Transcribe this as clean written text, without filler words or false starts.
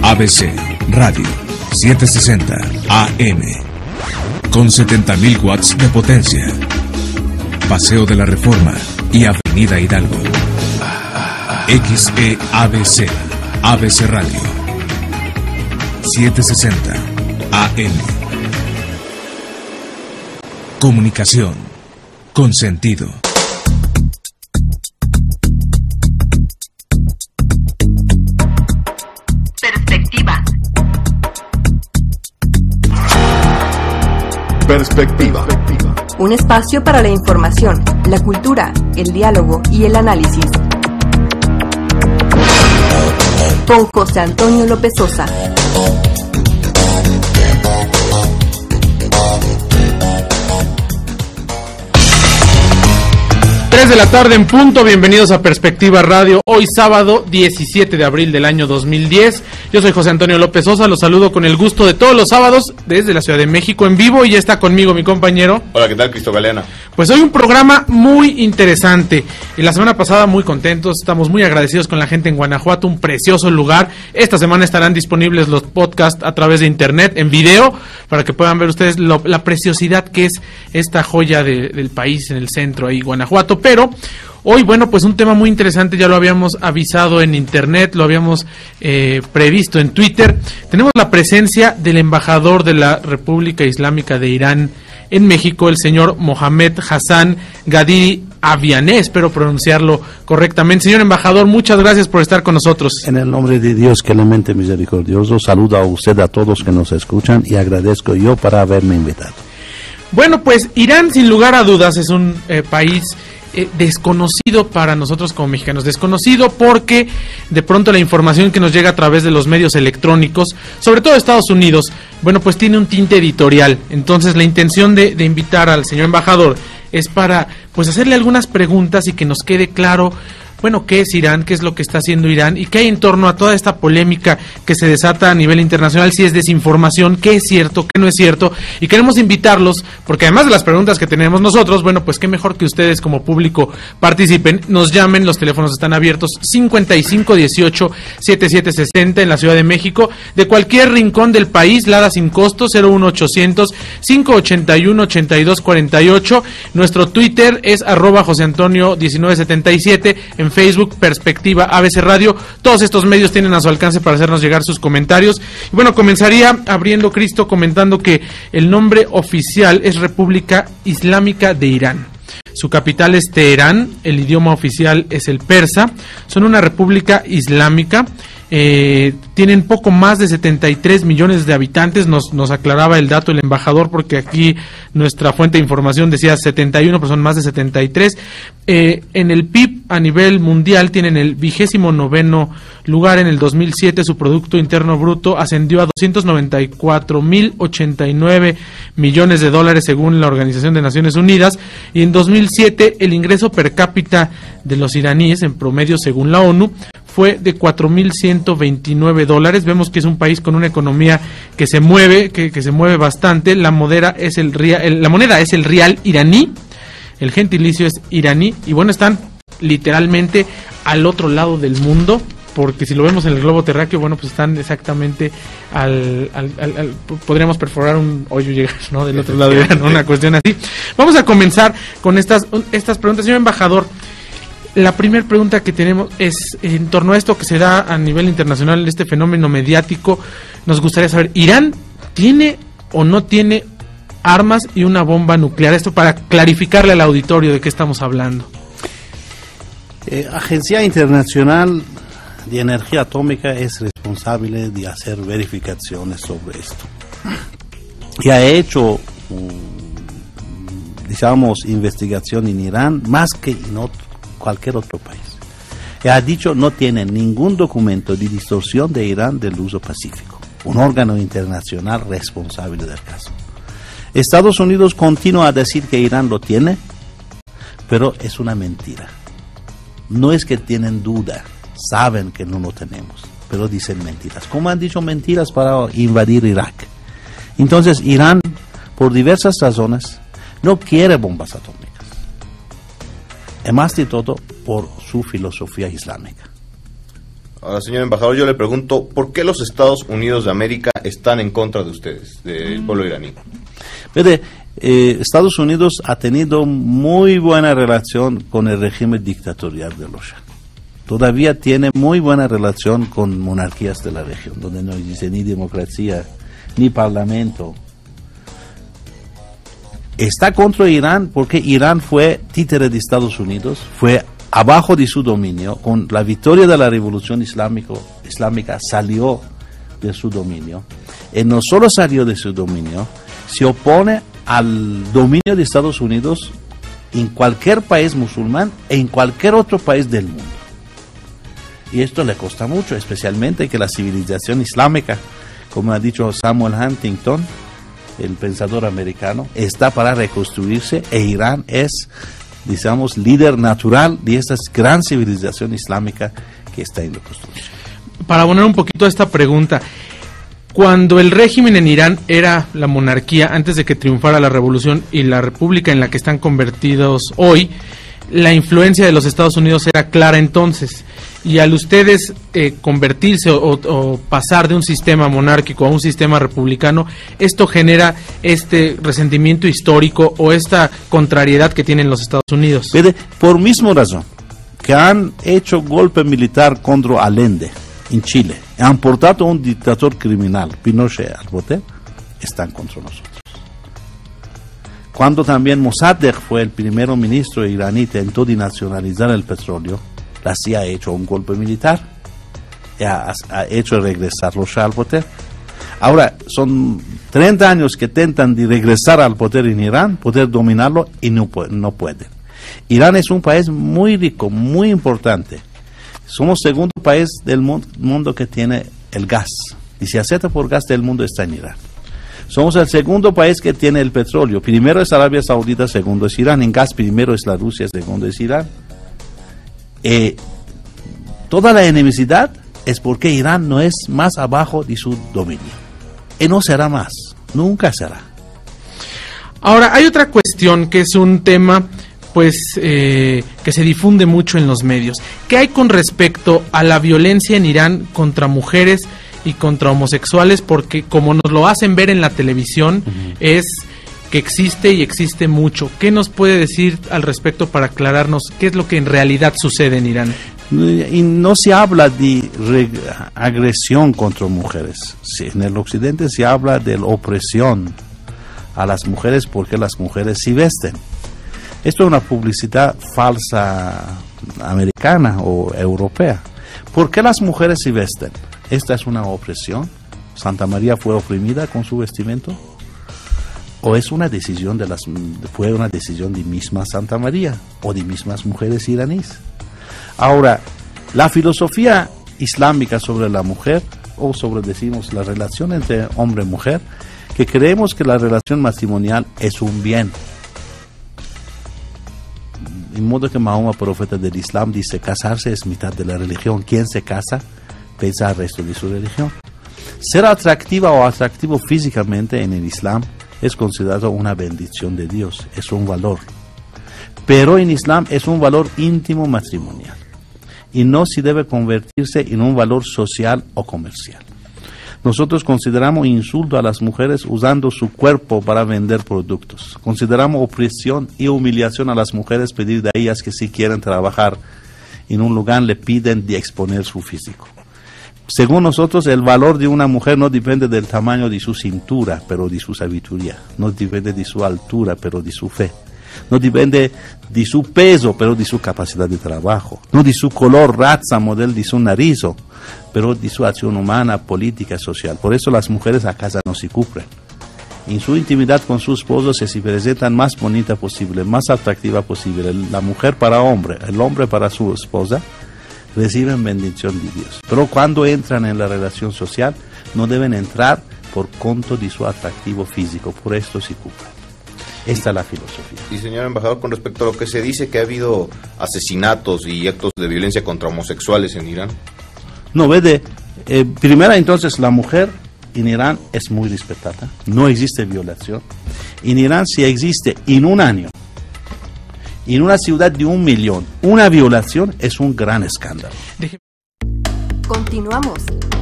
ABC Radio 760 AM con 70.000 watts de potencia. Paseo de la Reforma y Avenida Hidalgo. XEABC ABC Radio 760 AM. Comunicación con sentido. Perspectiva. Un espacio para la información, la cultura, el diálogo y el análisis. Con José Antonio López Sosa. De la tarde en punto, bienvenidos a Perspectiva Radio, hoy sábado 17 de abril del año 2010, yo soy José Antonio López Sosa, los saludo con el gusto de todos los sábados desde la Ciudad de México en vivo y ya está conmigo mi compañero. Hola, ¿qué tal, Cristo Galeana? Pues hoy un programa muy interesante, y la semana pasada muy contentos, estamos muy agradecidos con la gente en Guanajuato, un precioso lugar. Esta semana estarán disponibles los podcasts a través de internet, en video, para que puedan ver ustedes la preciosidad que es esta joya del país en el centro ahí, Guanajuato. Pero hoy, bueno, pues un tema muy interesante, ya lo habíamos avisado en internet, lo habíamos previsto en Twitter. Tenemos la presencia del embajador de la República Islámica de Irán en México, el señor Mohamed Hassan Ghadiri Avianeh, espero pronunciarlo correctamente. Señor embajador, muchas gracias por estar con nosotros. En el nombre de Dios, clemente misericordioso, saludo a usted, a todos que nos escuchan, y agradezco yo por haberme invitado. Bueno, pues Irán, sin lugar a dudas, es un país desconocido para nosotros como mexicanos, desconocido porque de pronto la información que nos llega a través de los medios electrónicos, sobre todo de Estados Unidos, bueno, pues tiene un tinte editorial. Entonces la intención de invitar al señor embajador es para pues hacerle algunas preguntas y que nos quede claro, bueno, qué es Irán, qué es lo que está haciendo Irán y qué hay en torno a toda esta polémica que se desata a nivel internacional, si es desinformación, qué es cierto, qué no es cierto. Y queremos invitarlos, porque además de las preguntas que tenemos nosotros, bueno, pues qué mejor que ustedes como público participen, nos llamen, los teléfonos están abiertos, 5518-7760 en la Ciudad de México, de cualquier rincón del país, Lada sin costo, 01800-581-8248, nuestro Twitter es @JoseAntonio1977, en Facebook, Perspectiva ABC Radio. Todos estos medios tienen a su alcance para hacernos llegar sus comentarios. Y bueno, comenzaría abriendo, Cristo, comentando que el nombre oficial es República Islámica de Irán. Su capital es Teherán, el idioma oficial es el persa. Son una república islámica. Tienen poco más de 73 millones de habitantes, nos aclaraba el dato el embajador, porque aquí nuestra fuente de información decía 71, pero son más de 73. En el PIB a nivel mundial tienen el 29º lugar. En el 2007 su Producto Interno Bruto ascendió a 294.089 millones de dólares según la Organización de Naciones Unidas, y en 2007 el ingreso per cápita de los iraníes en promedio según la ONU fue de $4.129. Vemos que es un país con una economía que se mueve, que se mueve bastante. La moneda es el rial iraní, el gentilicio es iraní, y bueno, están literalmente al otro lado del mundo, porque si lo vemos en el globo terráqueo, bueno, pues están exactamente podríamos perforar un hoyo y llegar, ¿no?, del otro lado de Irán, una cuestión así. Vamos a comenzar con estas preguntas, señor embajador. La primera pregunta que tenemos es en torno a esto que se da a nivel internacional, este fenómeno mediático. Nos gustaría saber, ¿Irán tiene o no tiene armas y una bomba nuclear? Esto para clarificarle al auditorio de qué estamos hablando. Agencia Internacional de Energía Atómica es responsable de hacer verificaciones sobre esto. Y ha hecho, digamos, investigación en Irán más que en cualquier otro país. Y ha dicho no tiene ningún documento de distorsión de Irán del uso pacífico, un órgano internacional responsable del caso. Estados Unidos continúa a decir que Irán lo tiene, pero es una mentira. No es que tienen duda, saben que no lo tenemos, pero dicen mentiras. Como han dicho mentiras para invadir Irak. Entonces Irán, por diversas razones, no quiere bombas atómicas. Y más de todo, por su filosofía islámica. Ahora, señor embajador, yo le pregunto, ¿por qué los Estados Unidos de América están en contra de ustedes, del pueblo iraní? Mire, Estados Unidos ha tenido muy buena relación con el régimen dictatorial de los Shah. Todavía tiene muy buena relación con monarquías de la región, donde no existe ni democracia, ni parlamento. Está contra Irán porque Irán fue títere de Estados Unidos, fue abajo de su dominio. Con la victoria de la revolución islámica salió de su dominio. Y no solo salió de su dominio, se opone al dominio de Estados Unidos en cualquier país musulmán e en cualquier otro país del mundo. Y esto le cuesta mucho, especialmente que la civilización islámica, como ha dicho Samuel Huntington, el pensador americano, está para reconstruirse, e Irán es, digamos, líder natural de esta gran civilización islámica que está en reconstrucción. Para abonar un poquito a esta pregunta, cuando el régimen en Irán era la monarquía, antes de que triunfara la revolución, y la república en la que están convertidos hoy, la influencia de los Estados Unidos era clara entonces. Y al ustedes convertirse o pasar de un sistema monárquico a un sistema republicano, esto genera este resentimiento histórico o esta contrariedad que tienen los Estados Unidos. Por misma razón que han hecho golpe militar contra Allende en Chile, han portado a un dictador criminal, Pinochet, al poder, están contra nosotros. Cuando también Mossadegh fue el primer ministro iraní, intentó de nacionalizar el petróleo, la CIA ha hecho un golpe militar, ha hecho regresar los Shah al poder. Ahora, son 30 años que intentan de regresar al poder en Irán, poder dominarlo, y no pueden. Irán es un país muy rico, muy importante. Somos el segundo país del mundo que tiene el gas. 17% gas del mundo está en Irán. Somos el segundo país que tiene el petróleo. Primero es Arabia Saudita, segundo es Irán. En gas, primero es la Rusia, segundo es Irán. Toda la enemistad es porque Irán no es más abajo de su dominio. Y no será más. Nunca será. Ahora, hay otra cuestión que es un tema pues que se difunde mucho en los medios. ¿Qué hay con respecto a la violencia en Irán contra mujeres y contra homosexuales? Porque como nos lo hacen ver en la televisión, es que existe y existe mucho. ¿Qué nos puede decir al respecto para aclararnos qué es lo que en realidad sucede en Irán? Y no se habla de agresión contra mujeres. Sí, en el occidente se habla de la opresión a las mujeres porque las mujeres sí vesten. Esto es una publicidad falsa americana o europea. ¿Por qué las mujeres sí vesten? ¿Esta es una opresión? ¿Santa María fue oprimida con su vestimento? ¿O es una decisión fue una decisión de misma Santa María o de mismas mujeres iraníes? Ahora, la filosofía islámica sobre la mujer, o sobre, decimos, la relación entre hombre y mujer, que creemos que la relación matrimonial es un bien. De modo que Mahoma, profeta del Islam, dice, casarse es mitad de la religión. Quien se casa, pesa al resto de su religión. Ser atractiva o atractivo físicamente en el Islam es considerado una bendición de Dios, es un valor. Pero en Islam es un valor íntimo matrimonial y no se debe convertirse en un valor social o comercial. Nosotros consideramos insulto a las mujeres usando su cuerpo para vender productos. Consideramos opresión y humillación a las mujeres pedir de ellas que si quieren trabajar en un lugar le piden de exponer su físico. Según nosotros, el valor de una mujer no depende del tamaño de su cintura, pero de su sabiduría. No depende de su altura, pero de su fe. No depende de su peso, pero de su capacidad de trabajo. No de su color, raza, modelo de su nariz, pero de su acción humana, política, social. Por eso las mujeres a casa no se cubren. En su intimidad con su esposo se presentan más bonita posible, más atractiva posible. La mujer para hombre, el hombre para su esposa, reciben bendición de Dios. Pero cuando entran en la relación social, no deben entrar por conto de su atractivo físico. Por esto se cubren. Esta es la filosofía. Y señor embajador, con respecto a lo que se dice que ha habido asesinatos y actos de violencia contra homosexuales en Irán. No, primero entonces la mujer en Irán es muy respetada, no existe violación. En Irán si existe en un año, en una ciudad de 1 millón, una violación es un gran escándalo. Continuamos.